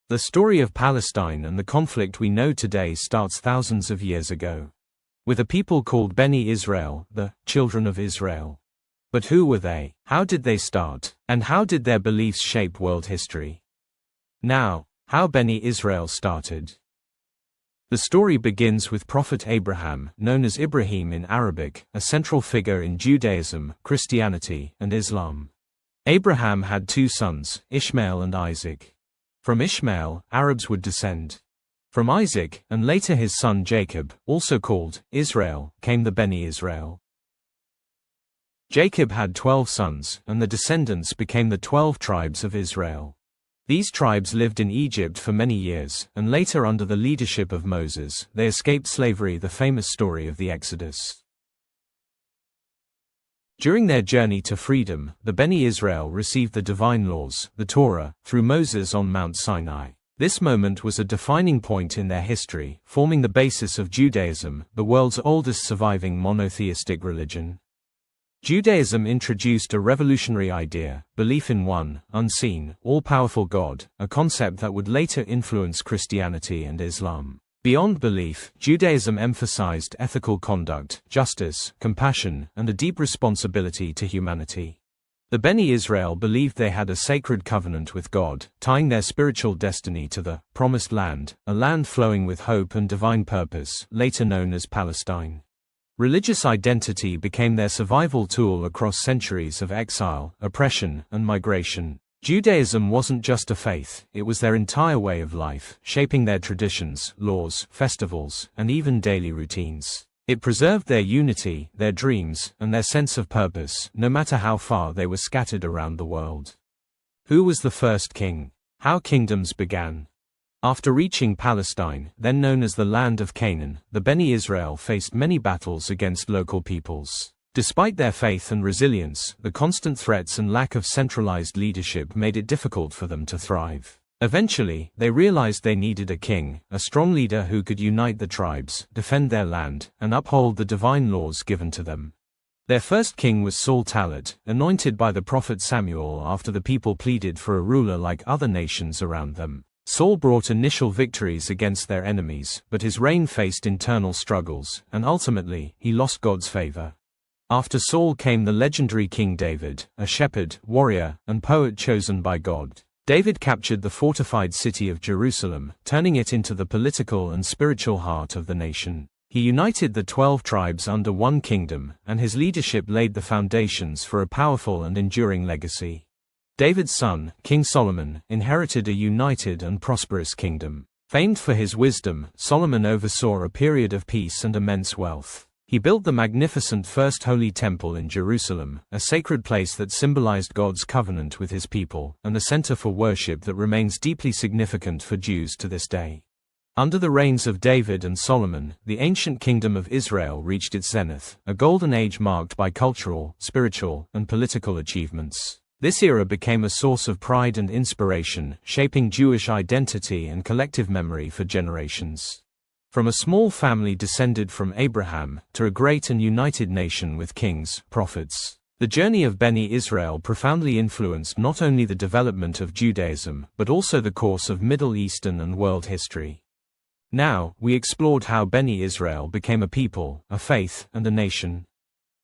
The story of Palestine and the conflict we know today starts thousands of years ago, with a people called Beni Israel, the children of Israel. But who were they? How did they start? And how did their beliefs shape world history? Now, how Beni Israel started. The story begins with Prophet Abraham, known as Ibrahim in Arabic, a central figure in Judaism, Christianity, and Islam. Abraham had two sons, Ishmael and Isaac. From Ishmael, Arabs would descend. From Isaac, and later his son Jacob, also called Israel, came the Beni Israel. Jacob had 12 sons, and the descendants became the 12 tribes of Israel. These tribes lived in Egypt for many years, and later under the leadership of Moses, they escaped slavery, the famous story of the Exodus. During their journey to freedom, the Beni Israel received the divine laws, the Torah, through Moses on Mount Sinai. This moment was a defining point in their history, forming the basis of Judaism, the world's oldest surviving monotheistic religion. Judaism introduced a revolutionary idea, belief in one, unseen, all-powerful God, a concept that would later influence Christianity and Islam. Beyond belief, Judaism emphasized ethical conduct, justice, compassion, and a deep responsibility to humanity. The Beni Israel believed they had a sacred covenant with God, tying their spiritual destiny to the Promised Land, a land flowing with hope and divine purpose, later known as Palestine. Religious identity became their survival tool across centuries of exile, oppression, and migration. Judaism wasn't just a faith, it was their entire way of life, shaping their traditions, laws, festivals, and even daily routines. It preserved their unity, their dreams, and their sense of purpose, no matter how far they were scattered around the world. Who was the first king? How kingdoms began. After reaching Palestine, then known as the land of Canaan, the Beni Israel faced many battles against local peoples. Despite their faith and resilience, the constant threats and lack of centralized leadership made it difficult for them to thrive. Eventually, they realized they needed a king, a strong leader who could unite the tribes, defend their land, and uphold the divine laws given to them. Their first king was Saul Talat, anointed by the prophet Samuel after the people pleaded for a ruler like other nations around them. Saul brought initial victories against their enemies, but his reign faced internal struggles, and ultimately, he lost God's favor. After Saul came the legendary King David, a shepherd, warrior, and poet chosen by God. David captured the fortified city of Jerusalem, turning it into the political and spiritual heart of the nation. He united the 12 tribes under one kingdom, and his leadership laid the foundations for a powerful and enduring legacy. David's son, King Solomon, inherited a united and prosperous kingdom. Famed for his wisdom, Solomon oversaw a period of peace and immense wealth. He built the magnificent First Holy Temple in Jerusalem, a sacred place that symbolized God's covenant with his people, and a center for worship that remains deeply significant for Jews to this day. Under the reigns of David and Solomon, the ancient kingdom of Israel reached its zenith, a golden age marked by cultural, spiritual, and political achievements. This era became a source of pride and inspiration, shaping Jewish identity and collective memory for generations. From a small family descended from Abraham, to a great and united nation with kings, prophets, the journey of Beni Israel profoundly influenced not only the development of Judaism, but also the course of Middle Eastern and world history. Now, we explored how Beni Israel became a people, a faith, and a nation.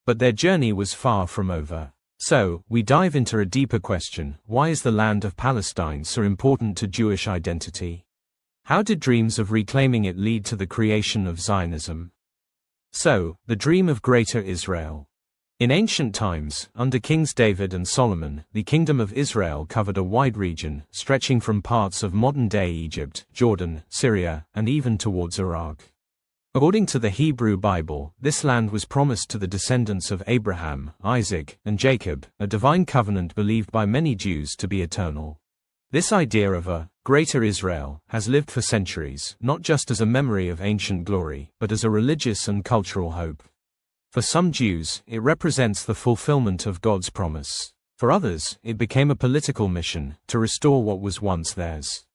But their journey was far from over. So, we dive into a deeper question: why is the land of Palestine so important to Jewish identity? How did dreams of reclaiming it lead to the creation of Zionism? So, the dream of Greater Israel. In ancient times, under kings David and Solomon, the Kingdom of Israel covered a wide region, stretching from parts of modern-day Egypt, Jordan, Syria, and even towards Iraq. According to the Hebrew Bible, this land was promised to the descendants of Abraham, Isaac, and Jacob, a divine covenant believed by many Jews to be eternal. This idea of a Greater Israel has lived for centuries, not just as a memory of ancient glory, but as a religious and cultural hope. For some Jews, it represents the fulfillment of God's promise. For others, it became a political mission, to restore what was once theirs.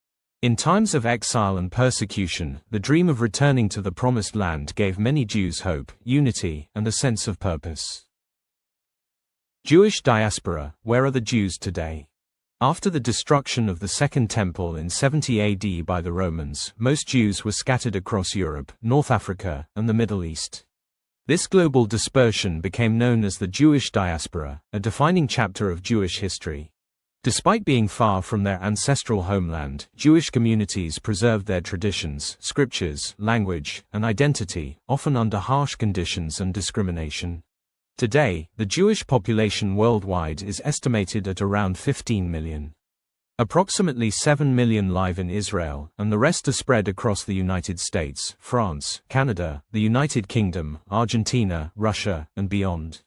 In times of exile and persecution, the dream of returning to the Promised Land gave many Jews hope, unity, and a sense of purpose. Jewish diaspora: where are the Jews today? After the destruction of the Second Temple in 70 AD by the Romans, most Jews were scattered across Europe, North Africa, and the Middle East. This global dispersion became known as the Jewish diaspora, a defining chapter of Jewish history. Despite being far from their ancestral homeland, Jewish communities preserved their traditions, scriptures, language, and identity, often under harsh conditions and discrimination. Today, the Jewish population worldwide is estimated at around 15 million. Approximately 7 million live in Israel, and the rest are spread across the United States, France, Canada, the United Kingdom, Argentina, Russia, and beyond.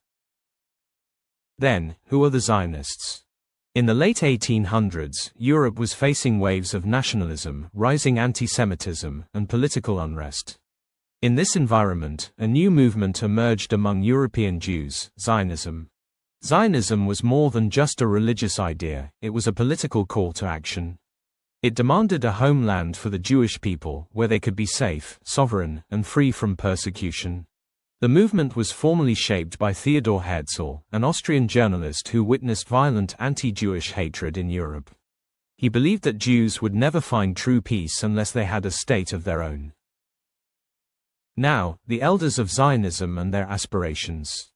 Then, who are the Zionists? In the late 1800s, Europe was facing waves of nationalism, rising anti-Semitism, and political unrest. In this environment, a new movement emerged among European Jews, Zionism. Zionism was more than just a religious idea, it was a political call to action. It demanded a homeland for the Jewish people, where they could be safe, sovereign, and free from persecution. The movement was formally shaped by Theodor Herzl, an Austrian journalist who witnessed violent anti-Jewish hatred in Europe. He believed that Jews would never find true peace unless they had a state of their own. Now, the elders of Zionism and their aspirations.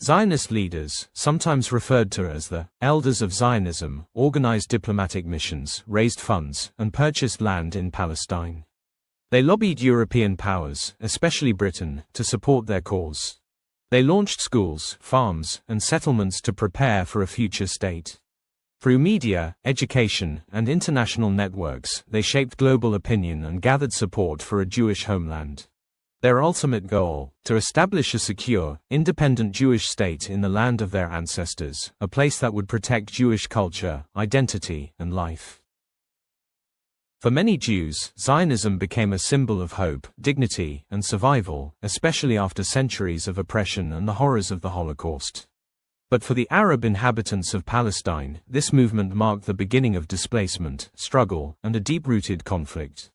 Zionist leaders, sometimes referred to as the elders of Zionism, organized diplomatic missions, raised funds, and purchased land in Palestine. They lobbied European powers, especially Britain, to support their cause. They launched schools, farms, and settlements to prepare for a future state. Through media, education, and international networks, they shaped global opinion and gathered support for a Jewish homeland. Their ultimate goal, to establish a secure, independent Jewish state in the land of their ancestors, a place that would protect Jewish culture, identity, and life. For many Jews, Zionism became a symbol of hope, dignity, and survival, especially after centuries of oppression and the horrors of the Holocaust. But for the Arab inhabitants of Palestine, this movement marked the beginning of displacement, struggle, and a deep-rooted conflict.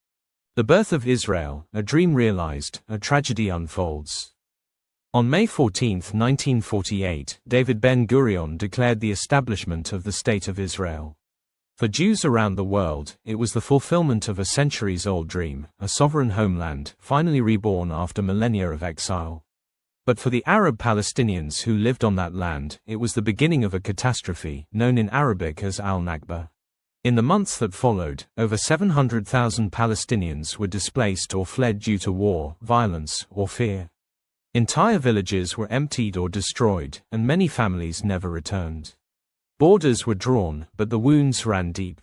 The birth of Israel, a dream realized, a tragedy unfolds. On May 14, 1948, David Ben-Gurion declared the establishment of the State of Israel. For Jews around the world, it was the fulfillment of a centuries-old dream, a sovereign homeland, finally reborn after millennia of exile. But for the Arab Palestinians who lived on that land, it was the beginning of a catastrophe, known in Arabic as Al-Nakba. In the months that followed, over 700,000 Palestinians were displaced or fled due to war, violence, or fear. Entire villages were emptied or destroyed, and many families never returned. Borders were drawn, but the wounds ran deep.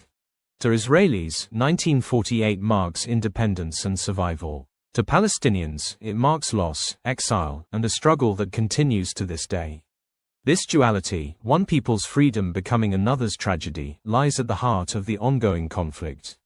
To Israelis, 1948 marks independence and survival. To Palestinians, it marks loss, exile, and a struggle that continues to this day. This duality, one people's freedom becoming another's tragedy, lies at the heart of the ongoing conflict.